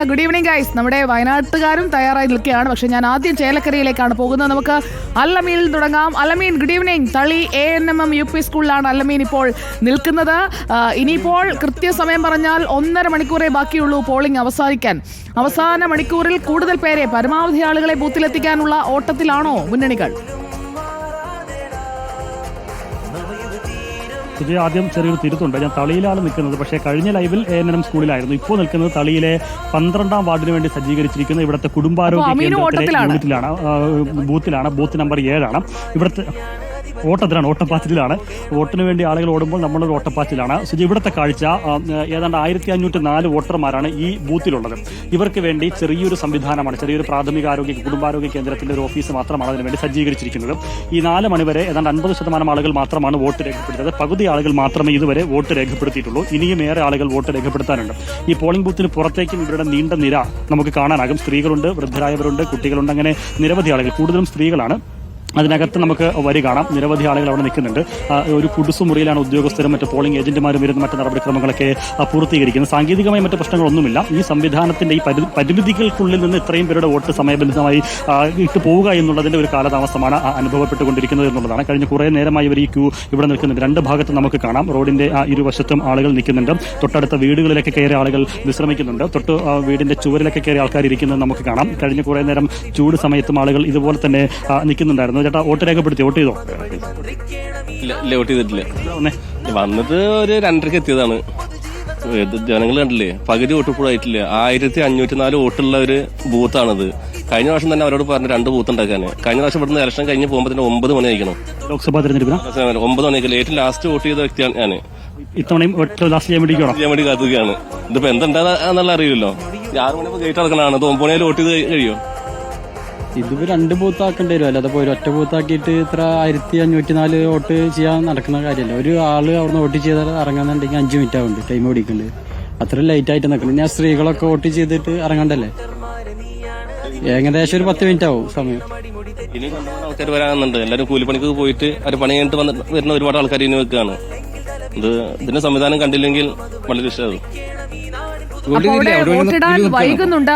Good evening guys. നമ്മുടെ വയനാട്ടുകാരും തയ്യാറായി നിൽക്കുകയാണ്. പക്ഷെ ഞാൻ ആദ്യം ചേലക്കരയിലേക്കാണ് പോകുന്നത്. നമുക്ക് അല്ലമീനിൽ തുടങ്ങാം. Allameen, good evening. തളി ANMM UP സ്കൂളിലാണ് അല്ലമീൻ ഇപ്പോൾ നിൽക്കുന്നത്. ഇനിയിപ്പോൾ കൃത്യസമയം പറഞ്ഞാൽ 1.5 മണിക്കൂറേ ബാക്കിയുള്ളൂ പോളിംഗ് അവസാനിക്കാൻ. അവസാന മണിക്കൂറിൽ കൂടുതൽ പേരെ, പരമാവധി ആളുകളെ ബൂത്തിലെത്തിക്കാനുള്ള ഓട്ടത്തിലാണോ മുന്നണികൾ? ആദ്യം ചെറിയൊരു തിരുത്തുണ്ട്. ഞാൻ തളിയിലാണ് നിൽക്കുന്നത്. പക്ഷേ കഴിഞ്ഞ ലൈവിൽ ANM സ്കൂളിലായിരുന്നു. ഇപ്പോൾ നിൽക്കുന്നത് തളിയിലെ 12ാം വാർഡിന് വേണ്ടി സജ്ജീകരിച്ചിരിക്കുന്ന ഇവിടുത്തെ കുടുംബാരോഗ്യ കേന്ദ്രത്തിലെ യൂണിറ്റിലാണ്, ബൂത്തിലാണ്. ബൂത്ത് നമ്പർ 7 ഇവിടുത്തെ ഓട്ടപ്പാച്ചിലാണ്. വോട്ടിന് വേണ്ടി ആളുകൾ ഓടുമ്പോൾ നമ്മളൊരു ഓട്ടപ്പാച്ചിലാണ്. ഇവിടുത്തെ കാഴ്ച ഏതാണ്ട് 1504 വോട്ടർമാരാണ് ഈ ബൂത്തിലുള്ളത്. ഇവർക്ക് വേണ്ടി ചെറിയൊരു സംവിധാനമാണ്, ചെറിയൊരു കുടുംബാരോഗ്യ കേന്ദ്രത്തിന്റെ ഒരു ഓഫീസ് മാത്രമാണ് അതിനുവേണ്ടി സജ്ജീകരിച്ചിരിക്കുന്നത്. ഈ 4 മണിവരെ ഏതാണ്ട് 50% ആളുകൾ മാത്രമാണ് വോട്ട് രേഖപ്പെടുത്തിയത്. പകുതി ആളുകൾ മാത്രമേ ഇതുവരെ വോട്ട് രേഖപ്പെടുത്തിയിട്ടുള്ളൂ. ഇനിയും ഏറെ ആളുകൾ വോട്ട് രേഖപ്പെടുത്താനുണ്ട്. ഈ പോളിംഗ് ബൂത്തിന് പുറത്തേക്കും ഇവരുടെ നീണ്ട നിര നമുക്ക് കാണാനാകും. സ്ത്രീകളുണ്ട്, വൃദ്ധരായവരുണ്ട്, കുട്ടികളുണ്ട്, അങ്ങനെ നിരവധി ആളുകൾ, കൂടുതലും സ്ത്രീകളാണ്. അതിനകത്ത് നമുക്ക് വരി കാണാം. നിരവധി ആളുകൾ അവിടെ നിൽക്കുന്നുണ്ട്. ഒരു കുടുസു മുറിയിലാണ് ഉദ്യോഗസ്ഥരും മറ്റ് പോളിംഗ് ഏജന്റുമാരും വരുന്ന മറ്റ് നടപടിക്രമങ്ങളൊക്കെ പൂർത്തീകരിക്കുന്നത്. സാങ്കേതികമായി മറ്റ് പ്രശ്നങ്ങളൊന്നുമില്ല. ഈ സംവിധാനത്തിന്റെ ഈ പരിമിതികൾക്കുള്ളിൽ നിന്ന് ഇത്രയും പേരുടെ വോട്ട് സമയബന്ധിതമായി ഇട്ട് പോവുക എന്നുള്ളതിന്റെ ഒരു കാലതാമസമാണ് അനുഭവപ്പെട്ടുകൊണ്ടിരിക്കുന്നത് എന്നുള്ളതാണ്. കഴിഞ്ഞ കുറേ നേരമായി ഇവർ ഈ ക്യൂ ഇവിടെ നിൽക്കുന്നുണ്ട്. രണ്ട് ഭാഗത്ത് നമുക്ക് കാണാം. റോഡിന്റെ ഇരുവശത്തും ആളുകൾ നിൽക്കുന്നുണ്ട്. തൊട്ടടുത്ത വീടുകളിലൊക്കെ കയറി ആളുകൾ വിശ്രമിക്കുന്നുണ്ട്. വീടിന്റെ ചുവരിലൊക്കെ കയറി ആൾക്കാർ ഇരിക്കുന്നത് നമുക്ക് കാണാം. കഴിഞ്ഞ കുറേ നേരം ചൂട് സമയത്തും ആളുകൾ ഇതുപോലെ തന്നെ നിൽക്കുന്നുണ്ടായിരുന്നു. ചേട്ടാ, വോട്ട് രേഖപ്പെടുത്തി? വോട്ട് ചെയ്തോ? ഇല്ല, വോട്ട് ചെയ്തിട്ടില്ല. വന്നിട്ട് ഒരു 2:30 എത്തിയതാണ്. ജനങ്ങൾ കണ്ടില്ലേ, പകുതി വോട്ട് ഇപ്പോഴും ആയിട്ടില്ല. 1504 വോട്ടുള്ള ഒരു ബൂത്താണിത്. കഴിഞ്ഞ വർഷം തന്നെ അവരോട് പറഞ്ഞു 2 ബൂത്ത് ഉണ്ടാക്കാൻ. കഴിഞ്ഞ വർഷം ഇവിടുന്ന് ഇലക്ഷൻ കഴിഞ്ഞ് പോകുമ്പോൾ 9 മണി ആയിരിക്കണം. ലോക്സഭാ തെരഞ്ഞെടുപ്പിന് 9 മണിയൊക്കെ ഏറ്റവും ലാസ്റ്റ് വോട്ട് ചെയ്ത വ്യക്തിയാണ് ഞാൻ. ഇത്തവണയും ചെയ്യാൻ വേണ്ടി കാത്തുകയാണ്. ഇതിപ്പോ എന്തുണ്ടാന്നുള്ള അറിയില്ലല്ലോ. 6 മണി ഗേറ്റ് അടക്കണതാണ്. ഇത് 9 മണിയിൽ വോട്ട് ചെയ്ത് കഴിയോ? ഇതിപ്പോ 2 ബൂത്ത് ആക്കേണ്ടി വരും. അല്ലാതെ ഒരു ഒറ്റ ബൂത്ത് ആക്കിയിട്ട് ഇത്ര 1504 വോട്ട് ചെയ്യാൻ നടക്കുന്ന കാര്യമല്ല. ഒരു ആള് അവിടുന്ന് വോട്ട് ചെയ്താൽ ഇറങ്ങാന്നുണ്ടെങ്കിൽ 5 മിനിറ്റ് ആവുന്നുണ്ട്, ടൈം ഓടിക്കുന്നുണ്ട്. അത്ര ലേറ്റ് ആയിട്ട് നിൽക്കണം. ഞാൻ സ്ത്രീകളൊക്കെ വോട്ട് ചെയ്തിട്ട് ഇറങ്ങണ്ടല്ലേ, ഏകദേശം ഒരു 10 മിനിറ്റ് ആവും സമയം. ഇനി ആൾക്കാർ വരാനുണ്ട്. എല്ലാവരും കൂലിപ്പണിക്ക് പോയിട്ട് അവർ പണി കഴിഞ്ഞിട്ട് വരുന്ന ഒരുപാട് ആൾക്കാർ ഇനി വെക്കുകയാണ്. ഇതിന്റെ സംവിധാനം കണ്ടില്ലെങ്കിൽ വളരെ ഇഷ്ടമാകും. വോട്ടിടാൻ വൈകുന്നുണ്ട്.